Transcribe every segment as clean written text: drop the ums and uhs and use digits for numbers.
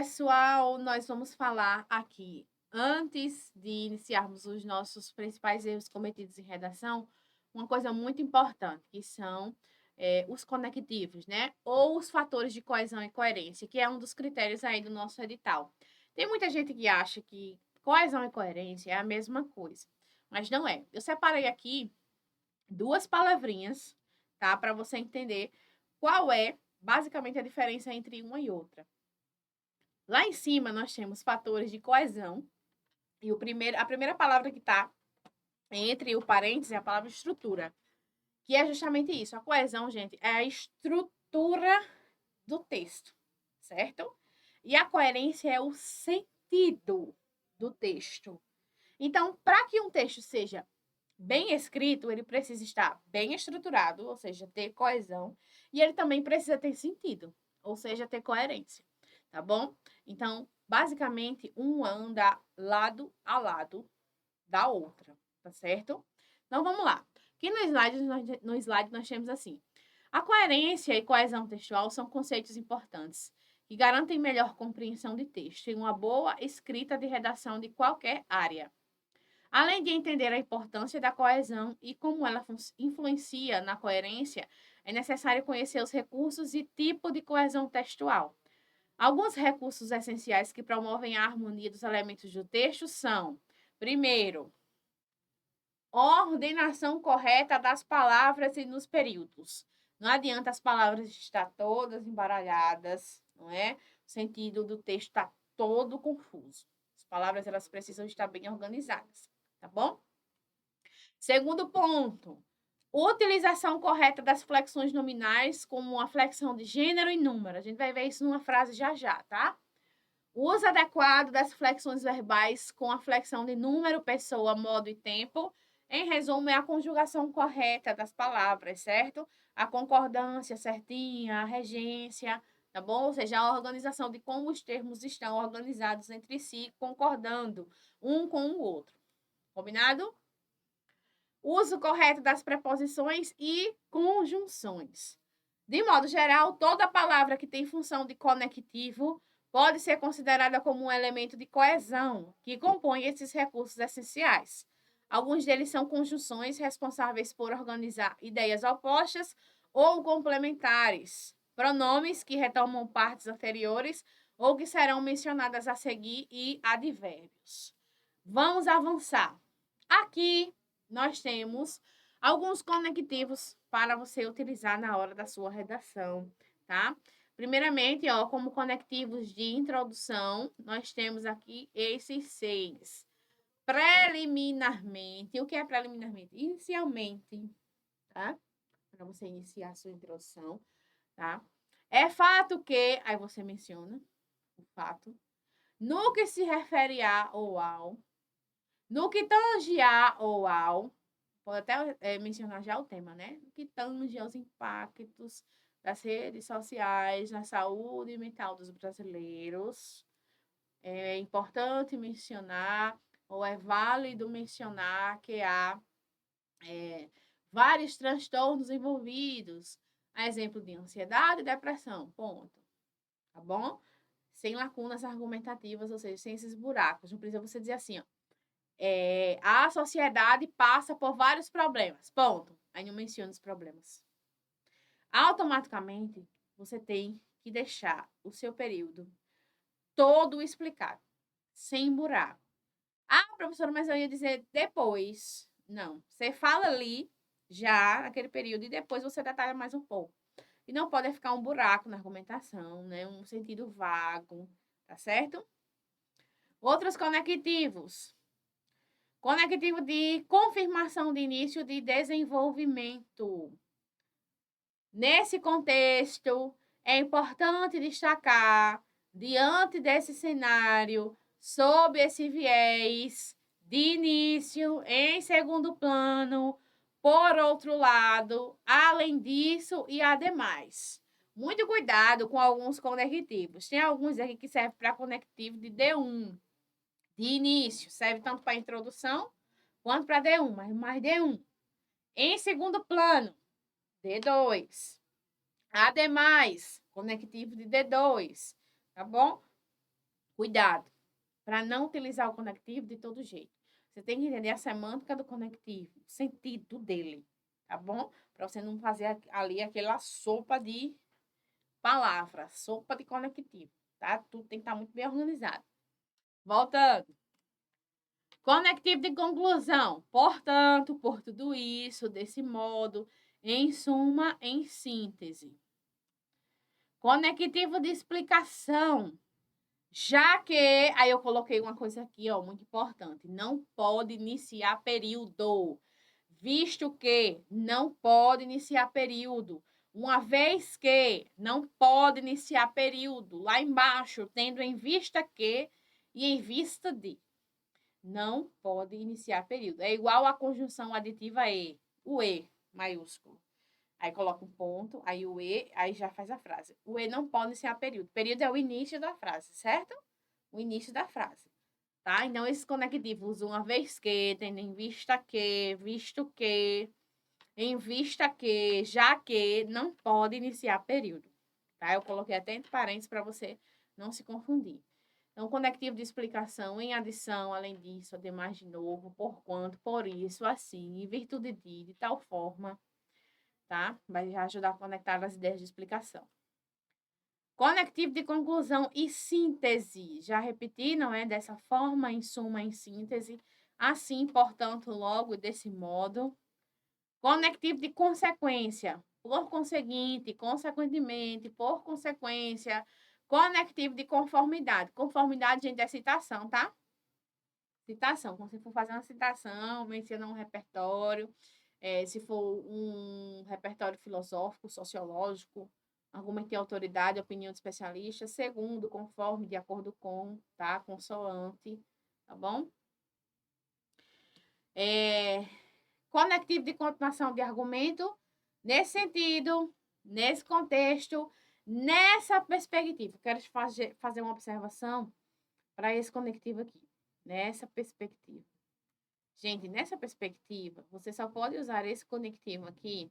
pessoal, nós vamos falar aqui, antes de iniciarmos os nossos principais erros cometidos em redação, uma coisa muito importante, que são os conectivos, né? Ou os fatores de coesão e coerência, que é um dos critérios aí do nosso edital. Tem muita gente que acha que coesão e coerência é a mesma coisa, mas não é. Eu separei aqui duas palavrinhas, tá? Para você entender qual é, basicamente, a diferença entre uma e outra. Lá em cima, nós temos fatores de coesão. E a primeira palavra que está entre o parênteses é a palavra estrutura, que é justamente isso. A coesão, gente, é a estrutura do texto, certo? E a coerência é o sentido do texto. Então, para que um texto seja bem escrito, ele precisa estar bem estruturado, ou seja, ter coesão, e ele também precisa ter sentido, ou seja, ter coerência, tá bom? Então, basicamente, um anda lado a lado da outra, tá certo? Então, vamos lá. Aqui no slide nós temos assim: a coerência e coesão textual são conceitos importantes que garantem melhor compreensão de texto e uma boa escrita de redação de qualquer área. Além de entender a importância da coesão e como ela influencia na coerência, é necessário conhecer os recursos e tipo de coesão textual. Alguns recursos essenciais que promovem a harmonia dos elementos do texto são: primeiro, ordenação correta das palavras e nos períodos. Não adianta as palavras estar todas embaralhadas, não é? O sentido do texto está todo confuso. As palavras elas precisam estar bem organizadas, tá bom? Segundo ponto, utilização correta das flexões nominais, como a flexão de gênero e número. A gente vai ver isso numa frase já já, tá? O uso adequado das flexões verbais com a flexão de número, pessoa, modo e tempo. Em resumo, é a conjugação correta das palavras, certo? A concordância certinha, a regência, tá bom? Ou seja, a organização de como os termos estão organizados entre si, concordando um com o outro. Combinado? Uso correto das preposições e conjunções. De modo geral, toda palavra que tem função de conectivo pode ser considerada como um elemento de coesão que compõe esses recursos essenciais. Alguns deles são conjunções responsáveis por organizar ideias opostas ou complementares, pronomes que retomam partes anteriores ou que serão mencionadas a seguir e advérbios. Vamos avançar. Aqui nós temos alguns conectivos para você utilizar na hora da sua redação, tá? Primeiramente, ó, como conectivos de introdução, nós temos aqui esses 6. Preliminarmente, o que é preliminarmente? Inicialmente, tá? Para você iniciar a sua introdução, tá? É fato que, aí você menciona o fato, no que se refere a ou ao, no que tange a ou ao, pode até mencionar já o tema, né? No que tange aos impactos das redes sociais na saúde mental dos brasileiros, é importante mencionar, ou é válido mencionar que há vários transtornos envolvidos, a exemplo de ansiedade e depressão, ponto. Tá bom? Sem lacunas argumentativas, ou seja, sem esses buracos. Não precisa você dizer assim, ó, a sociedade passa por vários problemas, ponto. Aí não menciona os problemas. Automaticamente, você tem que deixar o seu período todo explicado, sem buraco. Ah, professora, mas eu ia dizer depois. Não, você fala ali já naquele período e depois você detalha mais um pouco. E não pode ficar um buraco na argumentação, né? Um sentido vago, tá certo? Outros conectivos. Conectivo de confirmação de início de desenvolvimento. Nesse contexto, é importante destacar, diante desse cenário, sob esse viés de início, em segundo plano, por outro lado, além disso e ademais. Muito cuidado com alguns conectivos. Tem alguns aqui que servem para conectivo de D1, de início, serve tanto para introdução quanto para D1, mas mais D1. Em segundo plano, D2. Ademais, conectivo de D2, tá bom? Cuidado para não utilizar o conectivo de todo jeito. Você tem que entender a semântica do conectivo, o sentido dele, tá bom? Para você não fazer ali aquela sopa de palavras, sopa de conectivo, tá? Tudo tem que estar muito bem organizado. Voltando. Conectivo de conclusão. Portanto, por tudo isso, desse modo, em suma, em síntese. Conectivo de explicação. Já que, aí eu coloquei uma coisa aqui, ó, muito importante. Não pode iniciar período. Visto que não pode iniciar período. Uma vez que não pode iniciar período. Lá embaixo, tendo em vista que e em vista de. Não pode iniciar período. É igual a conjunção aditiva e. O e maiúsculo. Aí coloca um ponto, aí o e, aí já faz a frase. O e não pode iniciar período. Período é o início da frase, certo? O início da frase. Tá? Então, esses conectivos, uma vez que, tendo em vista que, visto que, em vista que, já que, não pode iniciar período. Tá? Eu coloquei até entre parênteses para você não se confundir. Então, conectivo de explicação, em adição, além disso, ademais de novo, porquanto, por isso, assim, em virtude de tal forma, tá? Vai ajudar a conectar as ideias de explicação. Conectivo de conclusão e síntese. Já repeti, não é? Dessa forma, em suma, em síntese. Assim, portanto, logo, desse modo. Conectivo de consequência. Por conseguinte, consequentemente, por consequência. Conectivo de conformidade. Conformidade, gente, é citação, tá? Citação. Quando você for fazer uma citação, menciona um repertório. Se for um repertório filosófico, sociológico, argumento de autoridade, opinião de especialista, segundo, conforme, de acordo com, tá? Consoante, tá bom? Conectivo de continuação de argumento, nesse sentido, nesse contexto, nessa perspectiva. Quero fazer uma observação para esse conectivo aqui, nessa perspectiva. Gente, nessa perspectiva, você só pode usar esse conectivo aqui,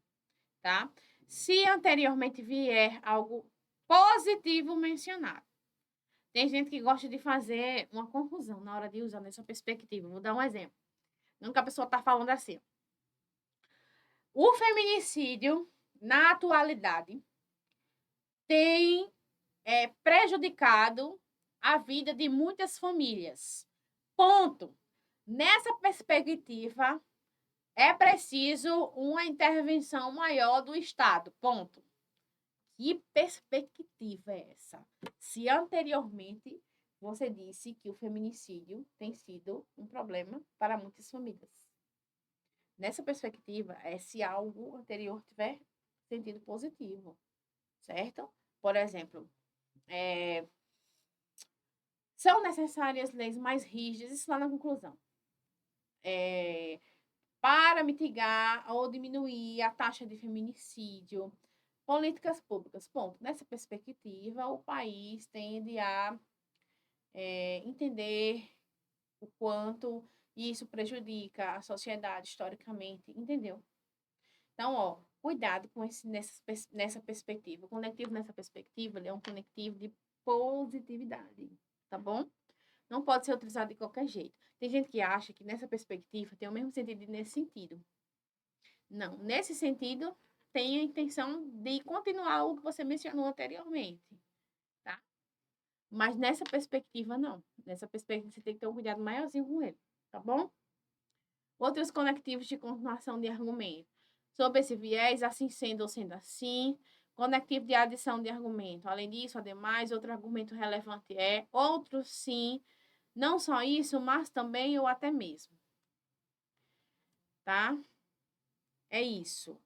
tá? Se anteriormente vier algo positivo mencionado. Tem gente que gosta de fazer uma confusão na hora de usar nessa perspectiva. Vou dar um exemplo. Nunca a pessoa está falando assim. O feminicídio, na atualidade, tem prejudicado a vida de muitas famílias. Ponto. Nessa perspectiva, é preciso uma intervenção maior do Estado. Ponto. Que perspectiva é essa? Se anteriormente você disse que o feminicídio tem sido um problema para muitas famílias. Nessa perspectiva, é se algo anterior tiver sentido positivo, certo? Por exemplo, são necessárias leis mais rígidas, isso lá na conclusão, para mitigar ou diminuir a taxa de feminicídio, políticas públicas. Ponto. Nessa perspectiva, o país tende a entender o quanto isso prejudica a sociedade historicamente, entendeu? Então, ó, cuidado com nessa perspectiva. O conectivo nessa perspectiva é um conectivo de positividade, tá bom? Não pode ser utilizado de qualquer jeito. Tem gente que acha que nessa perspectiva tem o mesmo sentido nesse sentido. Não, nesse sentido, tem a intenção de continuar o que você mencionou anteriormente, tá? Mas nessa perspectiva, não. Nessa perspectiva, você tem que ter um cuidado maiorzinho com ele, tá bom? Outros conectivos de continuação de argumento. Sob esse viés, assim sendo ou sendo assim. Conectivo de adição de argumento. Além disso, ademais, outro argumento relevante é outro sim. Não só isso, mas também ou até mesmo. Tá? É isso.